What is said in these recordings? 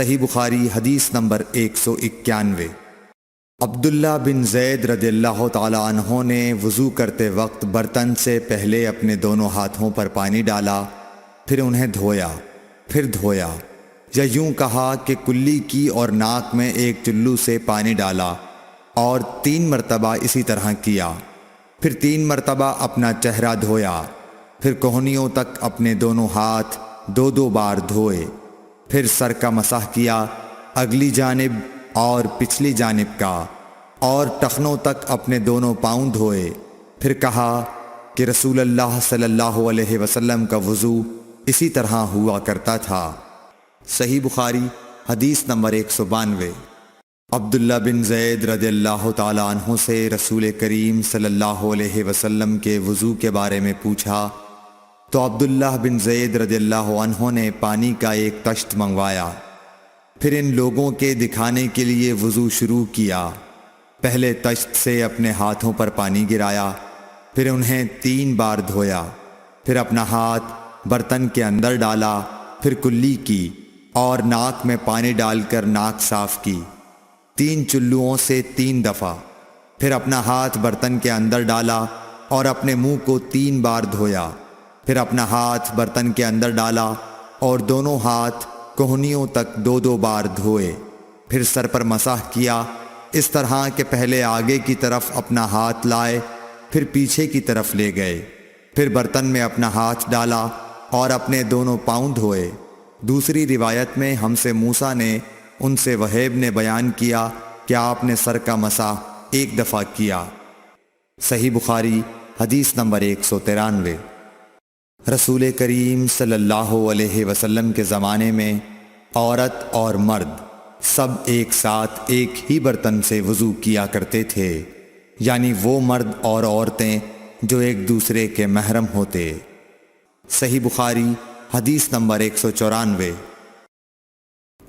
صحیح بخاری حدیث نمبر 191۔ عبداللہ بن زید رضی اللہ تعالیٰ عنہ نے وضو کرتے وقت برتن سے پہلے اپنے دونوں ہاتھوں پر پانی ڈالا، پھر انہیں دھویا، پھر دھویا، یا یوں کہا کہ کلی کی اور ناک میں ایک چلو سے پانی ڈالا اور 3 مرتبہ اسی طرح کیا، پھر 3 مرتبہ اپنا چہرہ دھویا، پھر کوہنیوں تک اپنے دونوں ہاتھ 2 بار دھوئے، پھر سر کا مسح کیا، اگلی جانب اور پچھلی جانب کا، اور ٹخنوں تک اپنے دونوں پاؤں دھوئے، پھر کہا کہ رسول اللہ صلی اللہ علیہ وسلم کا وضو اسی طرح ہوا کرتا تھا۔ صحیح بخاری حدیث نمبر 192۔ عبداللہ بن زید رضی اللہ تعالیٰ عنہ سے رسول کریم صلی اللہ علیہ وسلم کے وضو کے بارے میں پوچھا تو عبداللہ بن زید رضی اللہ عنہ نے پانی کا ایک طشت منگوایا، پھر ان لوگوں کے دکھانے کے لیے وضو شروع کیا۔ پہلے طشت سے اپنے ہاتھوں پر پانی گرایا، پھر انہیں 3 بار دھویا، پھر اپنا ہاتھ برتن کے اندر ڈالا، پھر کلی کی اور ناک میں پانی ڈال کر ناک صاف کی 3 چلوؤں سے 3 دفعہ، پھر اپنا ہاتھ برتن کے اندر ڈالا اور اپنے منہ کو 3 بار دھویا، پھر اپنا ہاتھ برتن کے اندر ڈالا اور دونوں ہاتھ کوہنیوں تک 2 بار دھوئے، پھر سر پر مسح کیا، اس طرح کہ پہلے آگے کی طرف اپنا ہاتھ لائے، پھر پیچھے کی طرف لے گئے، پھر برتن میں اپنا ہاتھ ڈالا اور اپنے دونوں پاؤں دھوئے۔ دوسری روایت میں ہم سے موسیٰ نے ان سے وہیب نے بیان کیا کہ آپ نے سر کا مسح 1 دفعہ کیا۔ صحیح بخاری حدیث نمبر 193۔ رسول کریم صلی اللہ علیہ وسلم کے زمانے میں عورت اور مرد سب ایک ساتھ ایک ہی برتن سے وضو کیا کرتے تھے، یعنی وہ مرد اور عورتیں جو ایک دوسرے کے محرم ہوتے۔ صحیح بخاری حدیث نمبر 194۔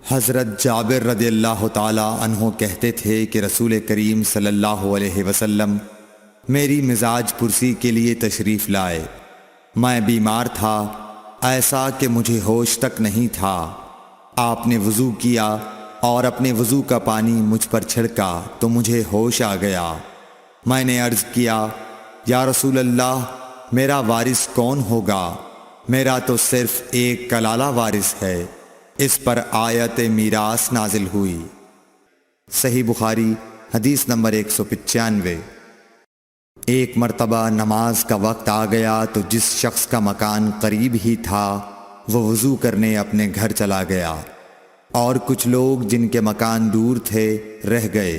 حضرت جابر رضی اللہ تعالی عنہ کہتے تھے کہ رسول کریم صلی اللہ علیہ وسلم میری مزاج پرسی کے لیے تشریف لائے۔ میں بیمار تھا، ایسا کہ مجھے ہوش تک نہیں تھا۔ آپ نے وضو کیا اور اپنے وضو کا پانی مجھ پر چھڑکا تو مجھے ہوش آ گیا۔ میں نے عرض کیا، یا رسول اللہ، میرا وارث کون ہوگا؟ میرا تو صرف ایک کلالہ وارث ہے۔ اس پر آیت میراث نازل ہوئی۔ صحیح بخاری حدیث نمبر 195۔ ایک مرتبہ نماز کا وقت آ گیا تو جس شخص کا مکان قریب ہی تھا وہ وضو کرنے اپنے گھر چلا گیا، اور کچھ لوگ جن کے مکان دور تھے رہ گئے،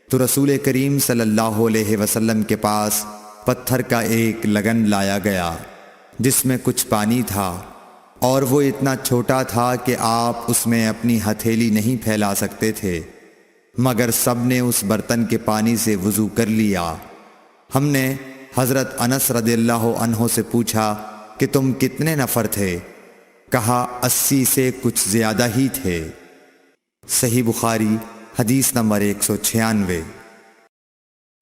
تو رسول کریم صلی اللہ علیہ وسلم کے پاس پتھر کا ایک لگن لایا گیا جس میں کچھ پانی تھا، اور وہ اتنا چھوٹا تھا کہ آپ اس میں اپنی ہتھیلی نہیں پھیلا سکتے تھے، مگر سب نے اس برتن کے پانی سے وضو کر لیا۔ ہم نے حضرت انس رضی اللہ عنہ سے پوچھا کہ تم کتنے نفر تھے؟ کہا 80 سے کچھ زیادہ ہی تھے۔ صحیح بخاری حدیث نمبر 196۔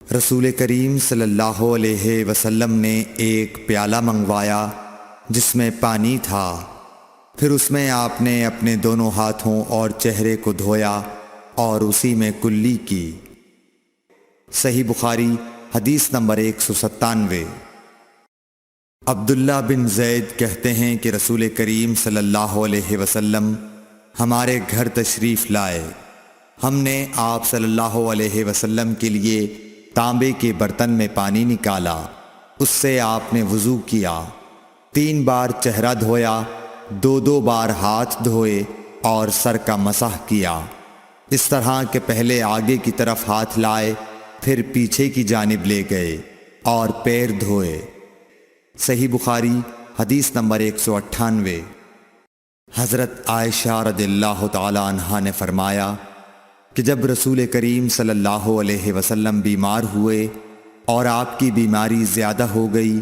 رسول کریم صلی اللہ علیہ وسلم نے ایک پیالہ منگوایا جس میں پانی تھا، پھر اس میں آپ نے اپنے دونوں ہاتھوں اور چہرے کو دھویا اور اسی میں کلی کی۔ صحیح بخاری حدیث نمبر 197۔ عبداللہ بن زید کہتے ہیں کہ رسول کریم صلی اللہ علیہ وسلم ہمارے گھر تشریف لائے۔ ہم نے آپ صلی اللہ علیہ وسلم کے لیے تانبے کے برتن میں پانی نکالا، اس سے آپ نے وضو کیا، 3 بار چہرہ دھویا، 2 بار ہاتھ دھوئے اور سر کا مسح کیا، اس طرح کہ پہلے آگے کی طرف ہاتھ لائے، پھر پیچھے کی جانب لے گئے اور پیر دھوئے۔ صحیح بخاری حدیث نمبر 198۔ حضرت عائشہ رضی اللہ تعالی عنہا نے فرمایا کہ جب رسول کریم صلی اللہ علیہ وسلم بیمار ہوئے اور آپ کی بیماری زیادہ ہو گئی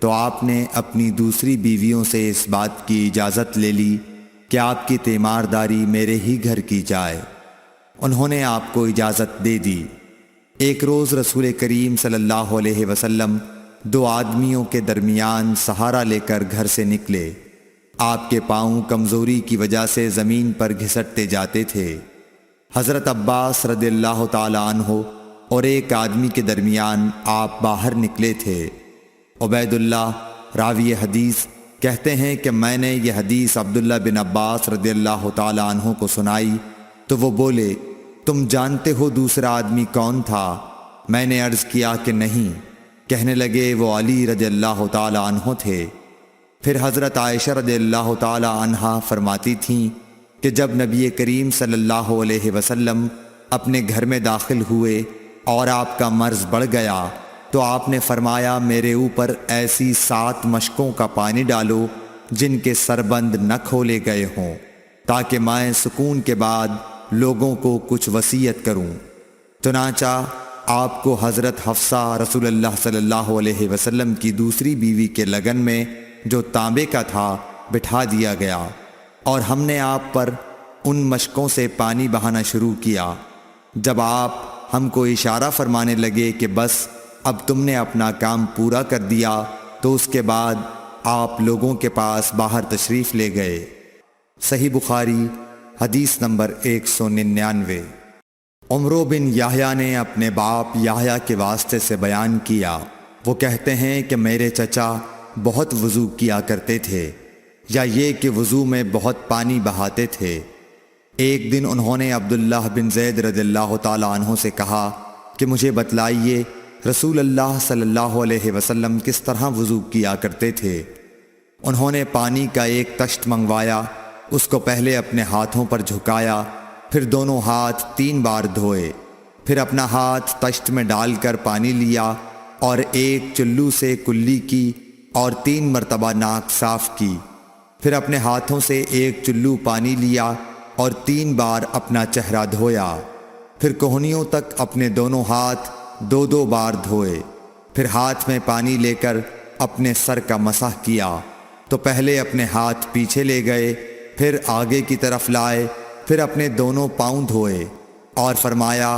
تو آپ نے اپنی دوسری بیویوں سے اس بات کی اجازت لے لی کہ آپ کی تیمارداری میرے ہی گھر کی جائے۔ انہوں نے آپ کو اجازت دے دی۔ ایک روز رسول کریم صلی اللہ علیہ وسلم 2 آدمیوں کے درمیان سہارا لے کر گھر سے نکلے آپ کے پاؤں کمزوری کی وجہ سے زمین پر گھسٹتے جاتے تھے۔ حضرت عباس رضی اللہ تعالی عنہ اور ایک آدمی کے درمیان آپ باہر نکلے تھے۔ عبید اللہ راوی حدیث کہتے ہیں کہ میں نے یہ حدیث عبداللہ بن عباس رضی اللہ تعالی عنہ کو سنائی تو وہ بولے، تم جانتے ہو دوسرا آدمی کون تھا؟ میں نے عرض کیا کہ نہیں۔ کہنے لگے وہ علی رضی اللہ تعالی عنہ تھے۔ پھر حضرت عائشہ رضی اللہ تعالی عنہا فرماتی تھیں کہ جب نبی کریم صلی اللہ علیہ وسلم اپنے گھر میں داخل ہوئے اور آپ کا مرض بڑھ گیا تو آپ نے فرمایا میرے اوپر ایسی 7 مشکوں کا پانی ڈالو جن کے سربند نہ کھولے گئے ہوں، تاکہ میں سکون کے بعد لوگوں کو کچھ وصیت کروں۔ چنانچہ آپ کو حضرت حفصہ رسول اللہ صلی اللہ علیہ وسلم کی دوسری بیوی کے لگن میں جو تانبے کا تھا بٹھا دیا گیا، اور ہم نے آپ پر ان مشکوں سے پانی بہانا شروع کیا۔ جب آپ ہم کو اشارہ فرمانے لگے کہ بس اب تم نے اپنا کام پورا کر دیا تو اس کے بعد آپ لوگوں کے پاس باہر تشریف لے گئے۔ صحیح بخاری حدیث نمبر 199۔ عمرو بن یحییٰ نے اپنے باپ یحییٰ کے واسطے سے بیان کیا، وہ کہتے ہیں کہ میرے چچا بہت وضو کیا کرتے تھے، یا یہ کہ وضو میں بہت پانی بہاتے تھے۔ ایک دن انہوں نے عبداللہ بن زید رضی اللہ تعالی عنہ سے کہا کہ مجھے بتلائیے رسول اللہ صلی اللہ علیہ وسلم کس طرح وضو کیا کرتے تھے۔ انہوں نے پانی کا ایک تشت منگوایا، اس کو پہلے اپنے ہاتھوں پر جھکایا، پھر دونوں ہاتھ 3 بار دھوئے، پھر اپنا ہاتھ تشت میں ڈال کر پانی لیا اور ایک چلو سے کلی کی اور 3 مرتبہ ناک صاف کی، پھر اپنے ہاتھوں سے ایک چلو پانی لیا اور 3 بار اپنا چہرہ دھویا، پھر کوہنیوں تک اپنے دونوں ہاتھ 2 بار دھوئے، پھر ہاتھ میں پانی لے کر اپنے سر کا مسح کیا تو پہلے اپنے ہاتھ پیچھے لے گئے، پھر آگے کی طرف لائے، پھر اپنے دونوں پاؤں دھوئے اور فرمایا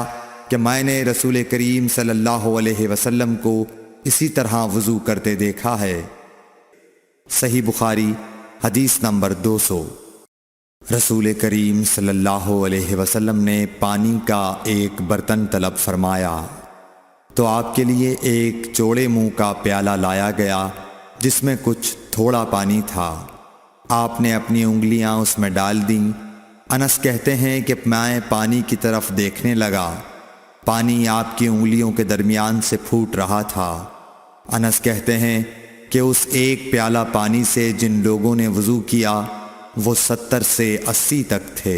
کہ میں نے رسول کریم صلی اللہ علیہ وسلم کو اسی طرح وضو کرتے دیکھا ہے۔ صحیح بخاری حدیث نمبر 200۔ رسول کریم صلی اللہ علیہ وسلم نے پانی کا ایک برتن طلب فرمایا تو آپ کے لیے ایک چوڑے منہ کا پیالہ لایا گیا جس میں کچھ تھوڑا پانی تھا۔ آپ نے اپنی انگلیاں اس میں ڈال دیں۔ انس کہتے ہیں کہ میں پانی کی طرف دیکھنے لگا، پانی آپ کی انگلیوں کے درمیان سے پھوٹ رہا تھا۔ انس کہتے ہیں کہ اس ایک پیالہ پانی سے جن لوگوں نے وضو کیا وہ 70 سے 80 تک تھے۔